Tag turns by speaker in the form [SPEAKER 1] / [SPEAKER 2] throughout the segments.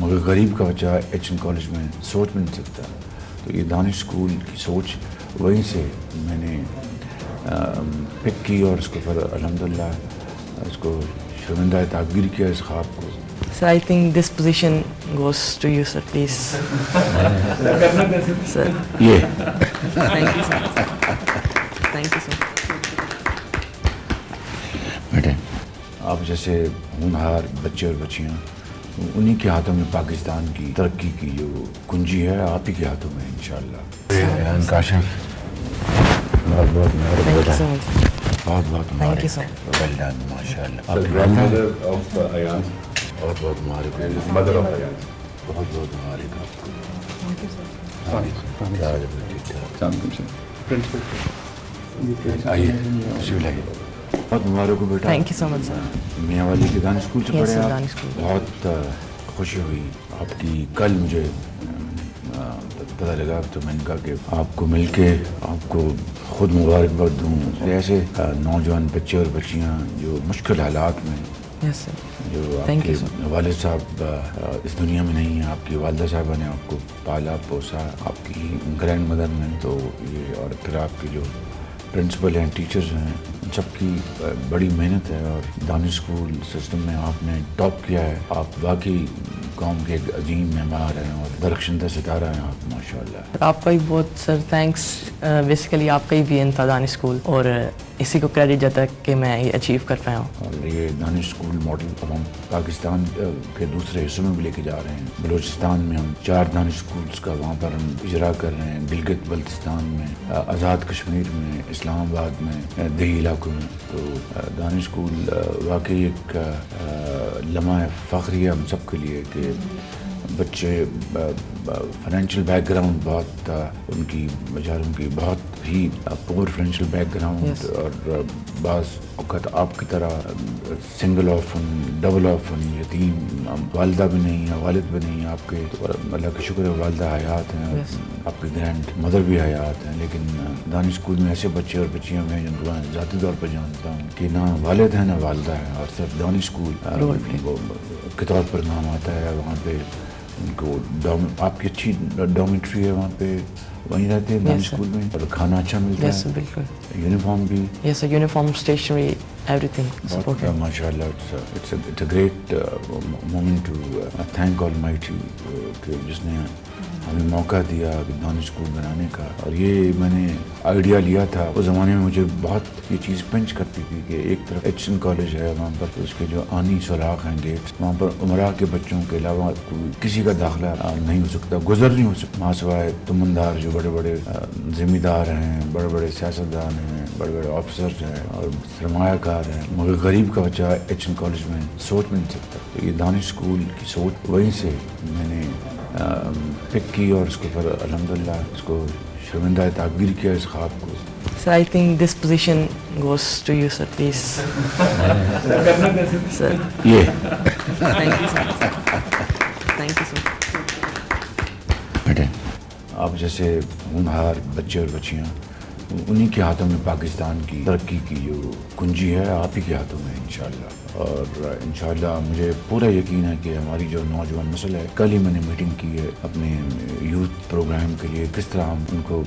[SPEAKER 1] مگر غریب کا بچہ ایچ این کالج میں سوچ بھی نہیں سکتا. تو یہ دانش اسکول کی سوچ وہیں سے میں نے پک کی اور اس کو پھر الحمدللہ اس کو شرمندہ تعبیر کیا اس خواب کو.
[SPEAKER 2] Sir, I think this position goes to you, sir, please. Sir.
[SPEAKER 1] یہ
[SPEAKER 2] Thank you, sir. Thank you, sir.
[SPEAKER 1] بیٹے آپ جیسے ہونہار بچے اور بچیاں انہی کے ہاتھوں میں پاکستان کی ترقی کی جو کنجی ہے آپ ہی کے ہاتھوں میں انشاءاللہ. کاشف بہت بہت
[SPEAKER 2] Thank you so
[SPEAKER 1] Mubarak.
[SPEAKER 2] much.
[SPEAKER 1] بہت بہت
[SPEAKER 2] Thank you,
[SPEAKER 1] مبارک.
[SPEAKER 2] sir.
[SPEAKER 1] ویل ڈن ماشاءاللہ.
[SPEAKER 3] The grandmother of Ayan,
[SPEAKER 1] بہت بہت مبارک.
[SPEAKER 3] mother of Ayan.
[SPEAKER 1] بہت بہت مبارک آپ کو.
[SPEAKER 2] Thank you, sir.
[SPEAKER 1] آئیے تشریف لائیے. بہت مبارک ہو بیٹا.
[SPEAKER 2] Thank you so much, sir.
[SPEAKER 1] میاں والی کے دانش اسکول سے
[SPEAKER 2] Yes,
[SPEAKER 1] پڑھے
[SPEAKER 2] sir,
[SPEAKER 1] آپ.
[SPEAKER 2] دانش اسکول.
[SPEAKER 1] بہت خوشی ہوئی آپ کی. کل مجھے پتہ لگا تو میں نے کہا کہ آپ کو مل کے آپ کو خود مبارکباد دوں. ایسے نوجوان بچے اور بچیاں جو مشکل حالات میں
[SPEAKER 2] Yes, sir.
[SPEAKER 1] جو آپ
[SPEAKER 2] Thank
[SPEAKER 1] کے
[SPEAKER 2] you, sir.
[SPEAKER 1] والد صاحب اس دنیا میں نہیں ہیں. آپ کی والدہ صاحبہ نے آپ کو پالا پوسا. آپ کی گرینڈ مدر نے تو یہ اور پھر آپ کے جو پرنسپل ہیں ٹیچرز ہیں ان سب کی بڑی محنت ہے. اور دانش اسکول سسٹم میں آپ نے ٹاپ کیا ہے. آپ واقعی قوم کے ایک عظیم معمار ہیں اور درخشندہ ستارہ ہیں آپ ماشاءاللہ.
[SPEAKER 2] آپ کا بھی بہت سر تھینکس. بیسیکلی آپ کا ہی وین تھا دانش اسکول اور اسی کو کریڈٹ جاتا ہے کہ میں یہ اچیو کر پایا ہوں.
[SPEAKER 1] اور یہ دانش اسکول ماڈل اب ہم پاکستان کے دوسرے حصوں میں بھی لے کے جا رہے ہیں. بلوچستان میں ہم 4 دانش اسکولس کا وہاں پر ہم اجرا کر رہے ہیں. گلگت بلتستان میں, آزاد کشمیر میں, اسلام آباد میں, دیہی علاقوں میں. تو دانش اسکول واقعی ایک لمحہ فخریہ ہم سب کے لیے کہ بچے فائنینشیل بیک گراؤنڈ بہت ان کی بیچاروں کی بہت ہی پور فائنینشیل بیک گراؤنڈ اور بعض اوقات آپ کی طرح سنگل آفن ڈبل آفن یتیم والدہ بھی نہیں ہے والد بھی نہیں ہے آپ کے. اللہ کا شکر ہے والدہ حیات ہیں, آپ کی گرینڈ مدر بھی حیات ہیں. لیکن دانش اسکول میں ایسے بچے اور بچیاں ہیں جن کو میں ذاتی طور پر جانتا ہوں کہ نہ والد ہیں نہ والدہ ہیں اور صرف دانش اسکول کے طور پر نام آتا ہے. وہاں پہ ان کو آپ کی اچھی ڈومیٹری ہے وہاں پہ, وہیں رہتے ہیں دانش اسکول میں اور کھانا اچھا ملتا
[SPEAKER 2] یس
[SPEAKER 1] ہے.
[SPEAKER 2] بالکل.
[SPEAKER 1] یونیفارم بھی
[SPEAKER 2] yes sir, uniform stationery everything.
[SPEAKER 1] ماشاء اللہ. It's a great moment to thank almighty کہ جس نے ہمیں موقع دیا کہ دانش اسکول بنانے کا. اور یہ میں نے آئیڈیا لیا تھا اس زمانے میں. مجھے بہت یہ چیز پنچ کرتی تھی کہ ایک طرف ایچ این کالج ہے وہاں پر اس کے جو آنی سوراخ ہیں گیٹس, وہاں پر عمرہ کے بچوں کے علاوہ کسی کا داخلہ نہیں ہو سکتا, گزر نہیں ہو سکتا ماں سوائے تمندار جو بڑے بڑے ذمہ دار ہیں, بڑے بڑے سیاستدان ہیں, بڑے بڑے آفیسرز ہیں اور سرمایہ کار ہیں. مگر غریب کا بچہ ایچ این کالج میں سوچ بھی نہیں سکتا. تو یہ دانش اسکول کی سوچ وہیں سے میں نے پک کی اور اس کو پھر الحمدللہ اس کو شرمندہ تعبیر کیا اس خواب کو.
[SPEAKER 2] Sir, I think this position goes to you, sir, please. Sir.
[SPEAKER 1] یہ
[SPEAKER 2] Thank you, sir. Thank you, sir.
[SPEAKER 1] بیٹے آپ جیسے ہونہار بچے اور بچیاں انہی کے ہاتھوں میں پاکستان کی ترقی کی جو کنجی ہے آپ ہی کے ہاتھوں میں انشاءاللہ. اور انشاءاللہ مجھے پورا یقین ہے کہ ہماری جو نوجوان نسل ہے, کل ہی میں نے میٹنگ کی ہے اپنے یوتھ پروگرام کے لیے, کس طرح ہم ان کو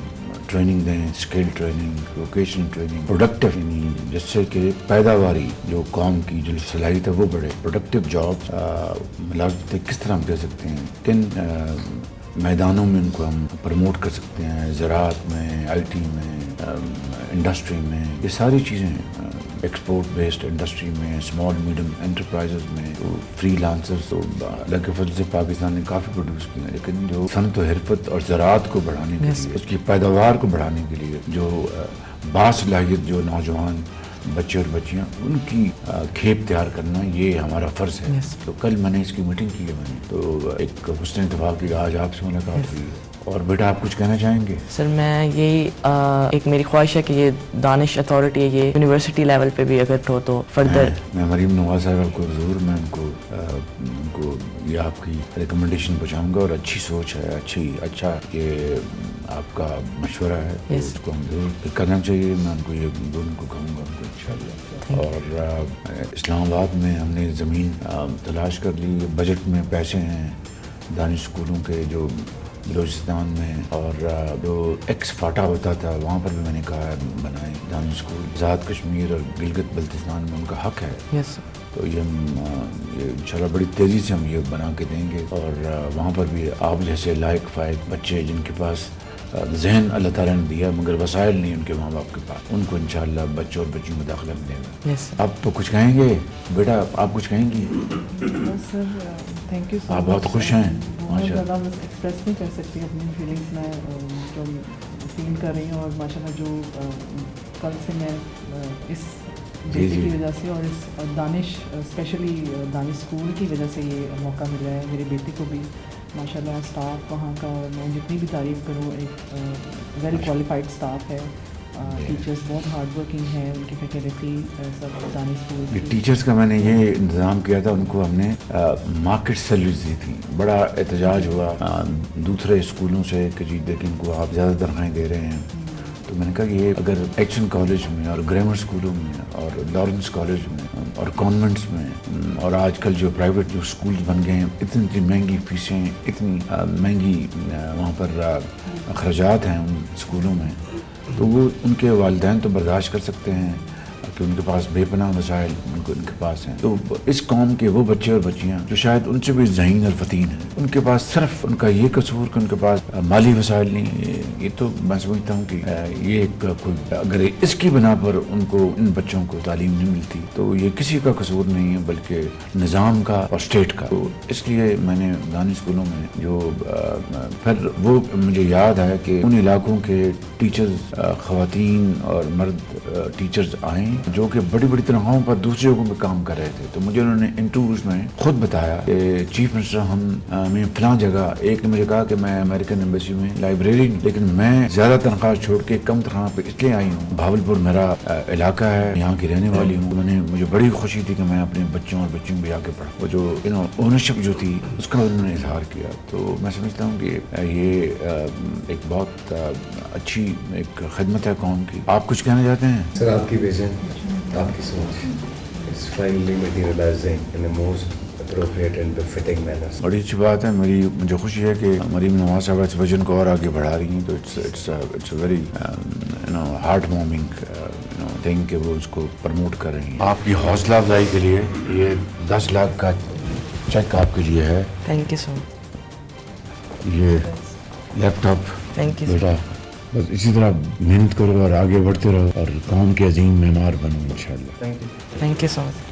[SPEAKER 1] ٹریننگ دیں, skill training, vocational training, productive training, جس سے کہ پیداواری جو قوم کی جو صلاحیت ہے وہ بڑھے. پروڈکٹیو جاب ملازمتیں کس طرح ہم دے سکتے ہیں, کن میدانوں میں ان کو ہم پروموٹ کر سکتے ہیں, زراعت میں, آئی ٹی میں, انڈسٹری میں, یہ ساری چیزیں ایکسپورٹ بیسڈ انڈسٹری میں, اسمال میڈیم انٹرپرائزز میں. تو فری لانسرز تو اللہ کے فضل سے پاکستان نے کافی پروڈیوس کیے ہیں, لیکن جو صنعت و حرفت اور زراعت کو بڑھانے کے لیے, اس کی پیداوار کو بڑھانے کے لیے جو باصلاحیت جو نوجوان بچے اور بچیاں ان کی کھیپ تیار کرنا یہ ہمارا فرض ہے. تو کل میں نے اس کی میٹنگ کی ہے میں نے, تو ایک حسن اتفاق کی آج آپ سے ملاقات ہوئی. اور بیٹا آپ کچھ کہنا چاہیں گے؟
[SPEAKER 2] سر میں یہی ایک میری خواہش ہے کہ یہ دانش اتھارٹی یہ یونیورسٹی لیول پہ بھی اگر ہو تو فردر.
[SPEAKER 1] میں مریم نواز صاحب کو ضرور میں ان کو یہ آپ کی ریکمنڈیشن پہنچاؤں گا. اور اچھی سوچ ہے, اچھا یہ آپ کا مشورہ ہے تو
[SPEAKER 2] Yes.
[SPEAKER 1] اس کو ہم ضرور کرنا چاہیے. میں ان کو یہ دونوں کو کہوں گا ان کو انشاءاللہ. اور اسلام آباد میں ہم نے زمین تلاش کر لی. بجٹ میں پیسے ہیں دانش اسکولوں کے جو بلوچستان میں, اور جو ایکس فاٹا ہوتا تھا وہاں پر بھی میں نے کہا بنائیں دانش اسکول. آزاد کشمیر اور گلگت بلتستان میں ان کا حق ہے.
[SPEAKER 2] یس
[SPEAKER 1] تو یہ ہم انشاءاللہ بڑی تیزی سے ہم یہ بنا کے دیں گے. اور وہاں پر بھی آپ جیسے لائق فائق بچے جن کے پاس ذہن اللہ تعالیٰ نے دیا مگر وسائل نہیں ان کے ماں باپ کے پاس, ان کو انشاءاللہ بچوں اور بچیوں میں داخلہ ملے گا.
[SPEAKER 2] یس
[SPEAKER 1] آپ تو کچھ کہیں گے بیٹا, آپ کچھ کہیں گی؟
[SPEAKER 4] بس سر تھینک یو سو
[SPEAKER 1] آپ بہت خوش ہیں
[SPEAKER 4] بہت زیادہ بس ایکسپریس نہیں کر سکتی اپنی فیلنگس میں جو فیل کر رہی ہوں. اور ماشاء اللہ جو کل سے میں اس بیٹی کی وجہ سے اور اس دانش اسپیشلی دانش اسکول کی وجہ سے یہ موقع ملا ہے میری بیٹی کو بھی. ماشاء اللہ اسٹاف وہاں کا میں جتنی بھی تعریف کروں, ایک ویری کوالیفائڈ اسٹاف ہے. ٹیچرس بہت ہارڈ ورکنگ ہیں, ان کی فیکلٹی سب دانش اسکول.
[SPEAKER 1] ٹیچرس کا میں نے یہ انتظام کیا تھا, ان کو ہم نے مارکیٹ سیلریز دی تھی. بڑا احتجاج ہوا دوسرے اسکولوں سے کہ جی دیکھیں ان کو آپ زیادہ تنخواہیں دے رہے ہیں. تو میں نے کہا کہ یہ اگر ایکشن کالج میں اور گرامر اسکولوں میں اور لارنس کالج میں اور کانوینٹس میں اور آج کل جو پرائیویٹ جو اسکولز بن گئے ہیں, اتنی مہنگی فیسیں, اتنی مہنگی وہاں پر اخراجات ہیں ان اسکولوں میں, تو وہ ان کے والدین تو برداشت کر سکتے ہیں کہ ان کے پاس بے پناہ وسائل ان کے پاس ہیں. تو اس قوم کے وہ بچے اور بچیاں جو شاید ان سے بھی ذہین اور فتین ہیں, ان کے پاس صرف ان کا یہ قصور کہ ان کے پاس مالی وسائل نہیں. یہ تو میں سمجھتا ہوں کہ یہ کوئی اگر اس کی بنا پر ان کو ان بچوں کو تعلیم نہیں ملتی تو یہ کسی کا قصور نہیں ہے بلکہ نظام کا اور اسٹیٹ کا. تو اس لیے میں نے دانش اسکولوں میں جو پھر وہ مجھے یاد ہے کہ ان علاقوں کے ٹیچرز خواتین اور مرد ٹیچرز آئیں جو کہ بڑی بڑی تنخواہوں پر دوسرے جگہوں پہ کام کر رہے تھے. تو مجھے انہوں نے انٹرویوز میں خود بتایا کہ چیف منسٹر ہمیں فلاں جگہ, ایک نے مجھے کہا کہ میں امریکن ایمبیسی میں لائبریرین, لیکن میں زیادہ تنخواہ چھوڑ کے کم تنخواہ پہ اس لیے آئی ہوں, بھاولپور میرا علاقہ ہے, یہاں کی رہنے والی ہوں. مجھے بڑی خوشی تھی کہ میں اپنے بچوں اور بچیوں بھی آ کے پڑھا. وہ جو اونرشپ جو تھی اس کا انہوں نے اظہار کیا. تو میں سمجھتا ہوں کہ یہ ایک بہت اچھی ایک خدمت ہے قوم کی. آپ کچھ کہنا چاہتے ہیں؟
[SPEAKER 5] سر آپ کی ویژن, آپ کی سوچ is finally materializing in the most appropriate and befitting manner.
[SPEAKER 1] بڑی اچھی بات ہے. مجھے خوشی ہے کہ مریم نواز صاحب اس ویژن کو اور آگے بڑھا رہی ہیں. تو it's very heart warming thing کہ وہ اس کو پروموٹ کر رہی ہیں. آپ کی حوصلہ افزائی کے لیے یہ 10 لاکھ کا چیک آپ کے لیے ہے.
[SPEAKER 2] تھینک یو سو مچ.
[SPEAKER 1] یہ لیپ ٹاپ
[SPEAKER 2] تھینک یو.
[SPEAKER 1] بیٹا بس اسی طرح محنت کرو اور آگے بڑھتے رہو اور قوم کے عظیم معمار بنو انشاءاللہ.
[SPEAKER 2] Thank you so much.